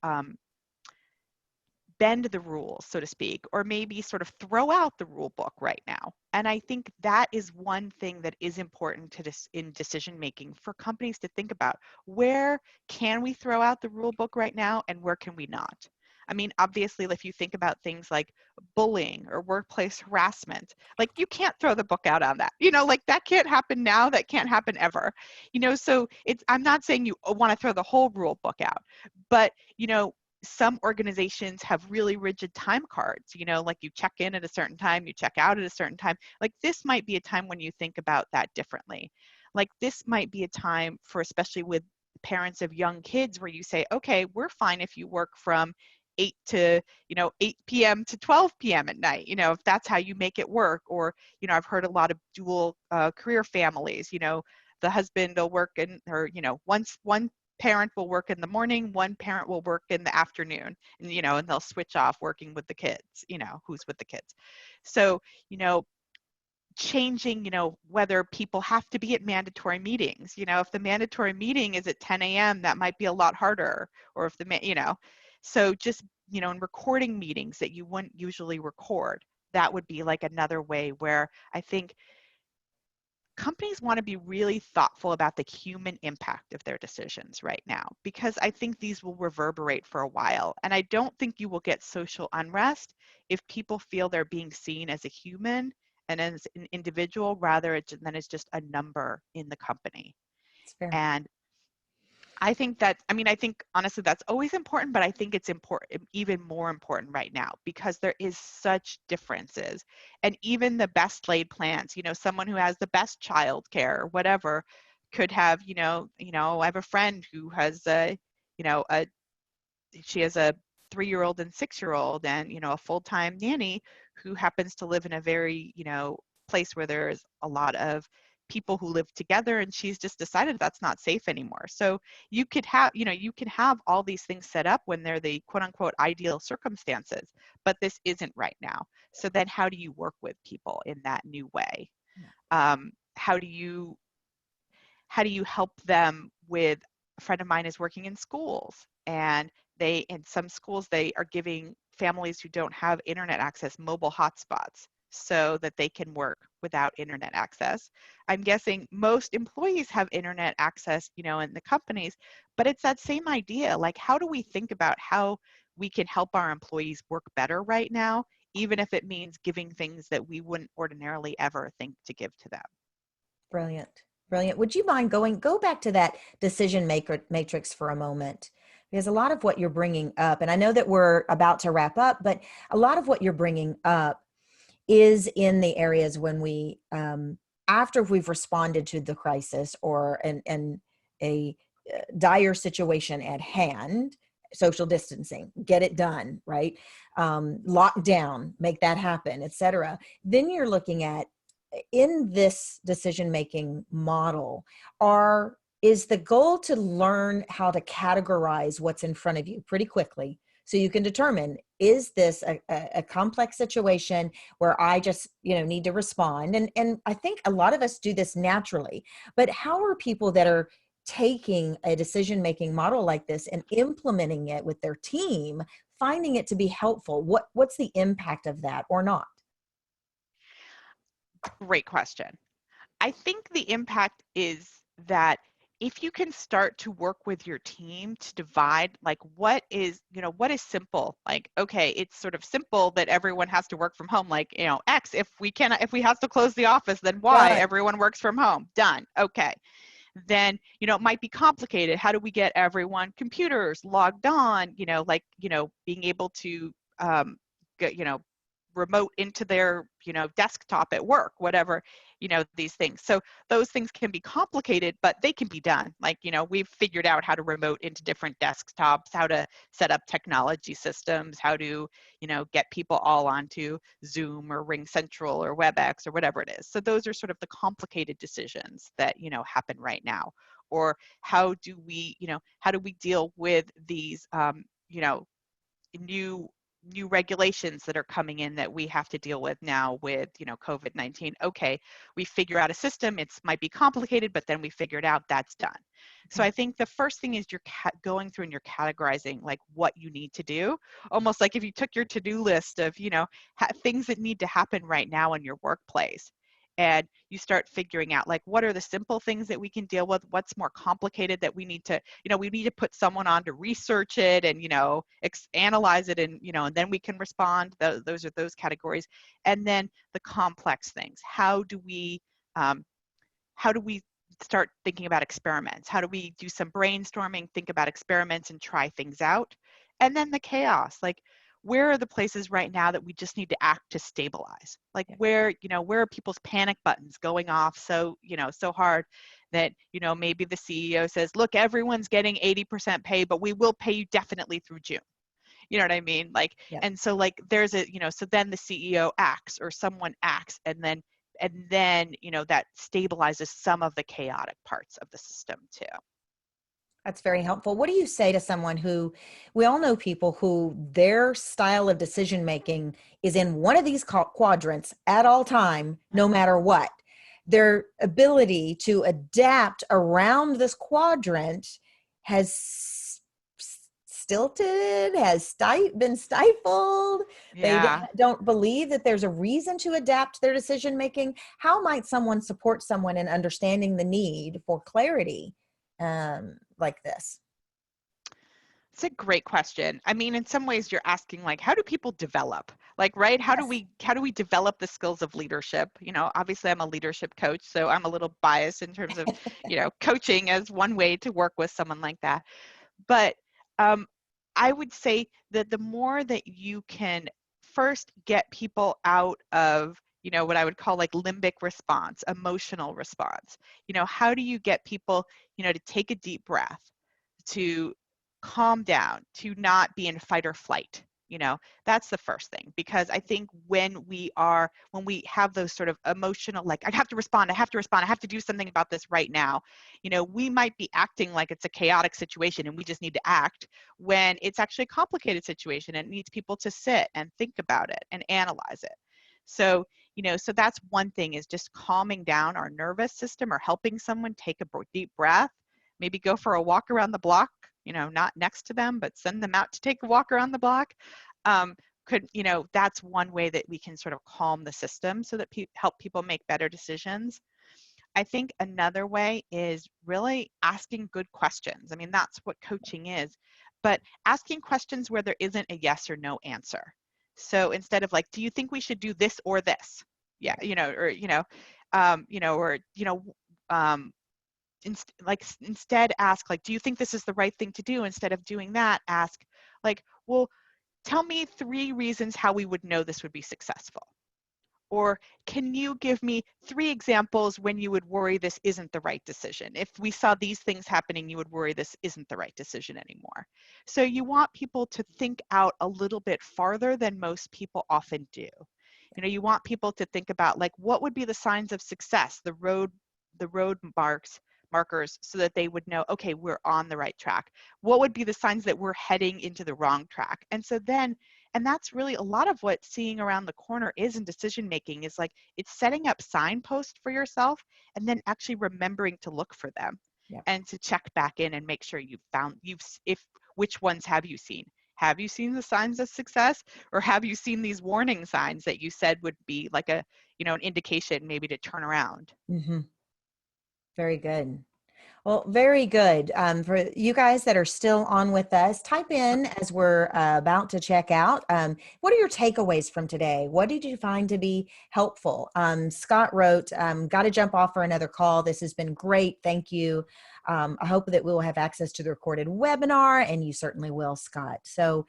bend the rules, so to speak, or maybe sort of throw out the rule book right now. And I think that is one thing that is important to in decision making for companies to think about. Where can we throw out the rule book right now and where can we not? I mean, obviously, if you think about things like bullying or workplace harassment, like you can't throw the book out on that. Like that can't happen now, that can't happen ever. So I'm not saying you want to throw the whole rule book out, but some organizations have really rigid time cards, like you check in at a certain time, you check out at a certain time. Like this might be a time when you think about that differently. Like this might be a time for, especially with parents of young kids, where you say, okay, we're fine if you work from 8 to 8 p.m. to 12 p.m. at night, if that's how you make it work. Or I've heard a lot of dual career families, the husband will work one parent will work in the morning, one parent will work in the afternoon, and and they'll switch off working with the kids, who's with the kids. So changing, whether people have to be at mandatory meetings, if the mandatory meeting is at 10 a.m., that might be a lot harder. Or if so just, in recording meetings that you wouldn't usually record, that would be like another way where I think companies want to be really thoughtful about the human impact of their decisions right now, because I think these will reverberate for a while. And I don't think you will get social unrest if people feel they're being seen as a human and as an individual rather than as just a number in the company. It's fair. And I think honestly that's always important, but I think it's important, even more important right now, because there is such differences. And even the best laid plans, someone who has the best child care or whatever could have, I have a friend who has she has a 3-year-old and 6-year-old and, a full-time nanny who happens to live in a very, place where there's a lot of people who live together, and she's just decided that's not safe anymore. So you could have, you can have all these things set up when they're the quote unquote ideal circumstances, but this isn't right now. So then how do you work with people in that new way? How do you help them with, a friend of mine is working in schools, and in some schools, they are giving families who don't have internet access mobile hotspots so that they can work without internet access. I'm guessing most employees have internet access, in the companies, but it's that same idea. Like, how do we think about how we can help our employees work better right now, even if it means giving things that we wouldn't ordinarily ever think to give to them? Brilliant. Brilliant. Would you mind go back to that decision maker matrix for a moment? Because a lot of what you're bringing up, and I know that we're about to wrap up, but a lot of what you're bringing up is in the areas when we, after we've responded to the crisis or a dire situation at hand, social distancing, get it done, right? Lock down, make that happen, etc. Then you're looking at, in this decision-making model, is the goal to learn how to categorize what's in front of you pretty quickly, so you can determine, is this a complex situation where I just, need to respond? And I think a lot of us do this naturally, but how are people that are taking a decision-making model like this and implementing it with their team, finding it to be helpful? What's the impact of that or not? Great question. I think the impact is that if you can start to work with your team to divide, like what is, what is simple? Like, okay, it's sort of simple that everyone has to work from home. Like, X, if we have to close the office, then Y, Right. everyone works from home. Done. Okay. Then, it might be complicated. How do we get everyone computers logged on, being able to get, remote into their, desktop at work, whatever, these things. So those things can be complicated, but they can be done. Like, we've figured out how to remote into different desktops, how to set up technology systems, how to, get people all onto Zoom or Ring Central or WebEx or whatever it is. So those are sort of the complicated decisions that, happen right now. Or how do we deal with these, new regulations that are coming in that we have to deal with now with COVID-19. Okay, we figure out a system. It might be complicated, but then we figure it out. That's done. So I think the first thing is you're going through and you're categorizing like what you need to do, almost like if you took your to-do list of things that need to happen right now in your workplace, and you start figuring out like what are the simple things that we can deal with, what's more complicated that we need to put someone on to research it and analyze it, and and then we can respond. Those are those categories. And then the complex things, um, how do we start thinking about experiments? How do we do some brainstorming, think about experiments and try things out? And then the chaos, like where are the places right now that we just need to act to stabilize? Like where are people's panic buttons going off so, so hard that, maybe the CEO says, look, everyone's getting 80% pay, but we will pay you definitely through June. You know what I mean? Like, Yeah. and so like there's a, so then the CEO acts or someone acts, and then that stabilizes some of the chaotic parts of the system too. That's very helpful. What do you say to someone who, we all know people who their style of decision making is in one of these quadrants at all time, no matter what? Their ability to adapt around this quadrant has stilted, has been stifled. They Yeah. don't believe that there's a reason to adapt their decision making. How might someone support someone in understanding the need for clarity like this? It's a great question. I mean, in some ways you're asking like, how do people develop? Like, right? Yes. How do we develop the skills of leadership? Obviously I'm a leadership coach, so I'm a little biased in terms of, coaching as one way to work with someone like that. But um, I would say that the more that you can first get people out of, what I would call like limbic response, emotional response, how do you get people, to take a deep breath, to calm down, to not be in fight or flight? That's the first thing, because I think when we have those sort of emotional, like I have to respond, I have to do something about this right now, we might be acting like it's a chaotic situation and we just need to act, when it's actually a complicated situation and it needs people to sit and think about it and analyze it. So, so that's one thing, is just calming down our nervous system, or helping someone take a deep breath, maybe go for a walk around the block, not next to them, but send them out to take a walk around the block. That's one way that we can sort of calm the system so that help people make better decisions. I think another way is really asking good questions. I mean, that's what coaching is, but asking questions where there isn't a yes or no answer. So instead of like, do you think we should do this or this? Yeah, um, instead ask like, do you think this is the right thing to do? Instead of doing that, ask like, well, tell me 3 reasons how we would know this would be successful. Or can you give me 3 examples when you would worry this isn't the right decision? If we saw these things happening, you would worry this isn't the right decision anymore. So you want people to think out a little bit farther than most people often do. You want people to think about like, what would be the signs of success, the road markers, so that they would know, okay, we're on the right track. What would be the signs that we're heading into the wrong track? And so then, and that's really a lot of what seeing around the corner is in decision making, is like, it's setting up signposts for yourself and then actually remembering to look for them. Yep. and to check back in and make sure which ones have you seen? Have you seen the signs of success, or have you seen these warning signs that you said would be like an indication maybe to turn around? Mm-hmm. Very good. Well, very good. For you guys that are still on with us, type in as we're about to check out. What are your takeaways from today? What did you find to be helpful? Scott wrote, got to jump off for another call. This has been great. Thank you. I hope that we will have access to the recorded webinar, and you certainly will, Scott. So,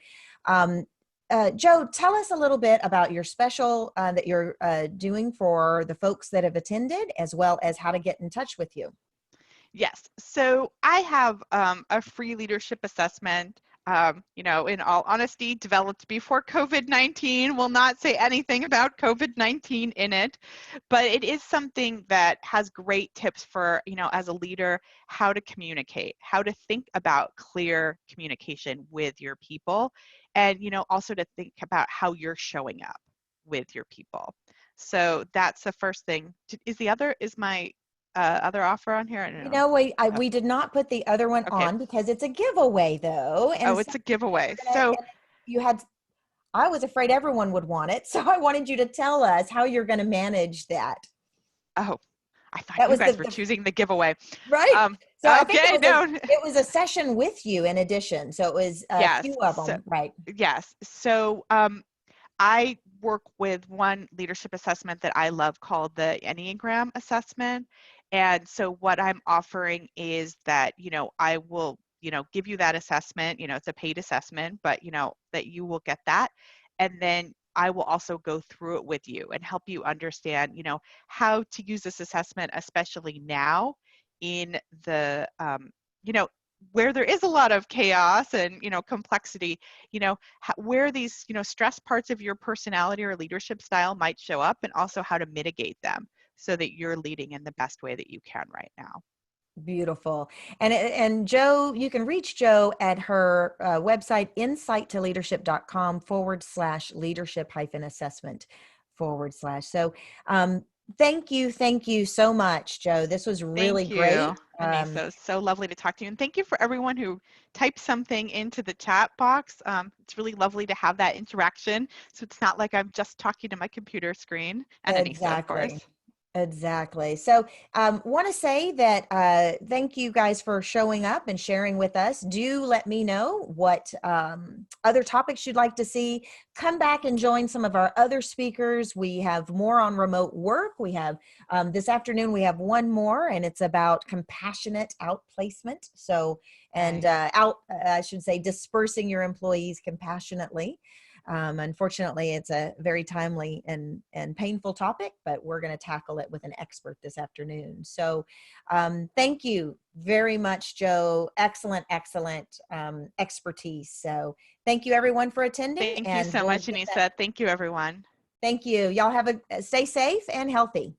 Joe, tell us a little bit about your special that you're doing for the folks that have attended, as well as how to get in touch with you. Yes. So I have a free leadership assessment, in all honesty, developed before COVID-19. Will not say anything about COVID-19 in it, but it is something that has great tips for, as a leader, how to communicate, how to think about clear communication with your people, and, also to think about how you're showing up with your people. So that's the first thing. Is my other offer on here? I don't know. We did not put the other one Okay. on because it's a giveaway, though. And Oh, so it's a giveaway. gonna, So, you had, I was afraid everyone would want it. So I wanted you to tell us how you're going to manage that. oh, I thought That you was guys were choosing the giveaway. right. So I think Okay, no. it was a session with you in addition. So it was a Yes. few of So, them. Right. yes. So, I work with one leadership assessment that I love called the Enneagram assessment. And so what I'm offering is that, I will, give you that assessment, it's a paid assessment, but, that you will get that. And then I will also go through it with you and help you understand, how to use this assessment, especially now in the, where there is a lot of chaos and, complexity, where these, stress parts of your personality or leadership style might show up, and also how to mitigate them so that you're leading in the best way that you can right now. Beautiful. And Joe, you can reach Joe at her website, insighttoleadership.com/leadership-assessment/. So thank you so much, Joe. This was really Thank you, great. Anissa. It was so lovely to talk to you. And thank you for everyone who typed something into the chat box. It's really lovely to have that interaction. So it's not like I'm just talking to my computer screen, and Anissa, of Exactly. course. Exactly. So want to say that thank you guys for showing up and sharing with us. Do let me know what other topics you'd like to see. Come back and join some of our other speakers. We have more on remote work. We have this afternoon, we have one more, and it's about compassionate outplacement. So, and I should say, dispersing your employees compassionately. Unfortunately, it's a very timely and painful topic, but we're going to tackle it with an expert this afternoon. So thank you very much, Joe. Excellent expertise. So thank you, everyone, for attending. Thank you And so we'll much, get that. Anissa. Thank you, everyone. Thank you. Y'all have stay safe and healthy.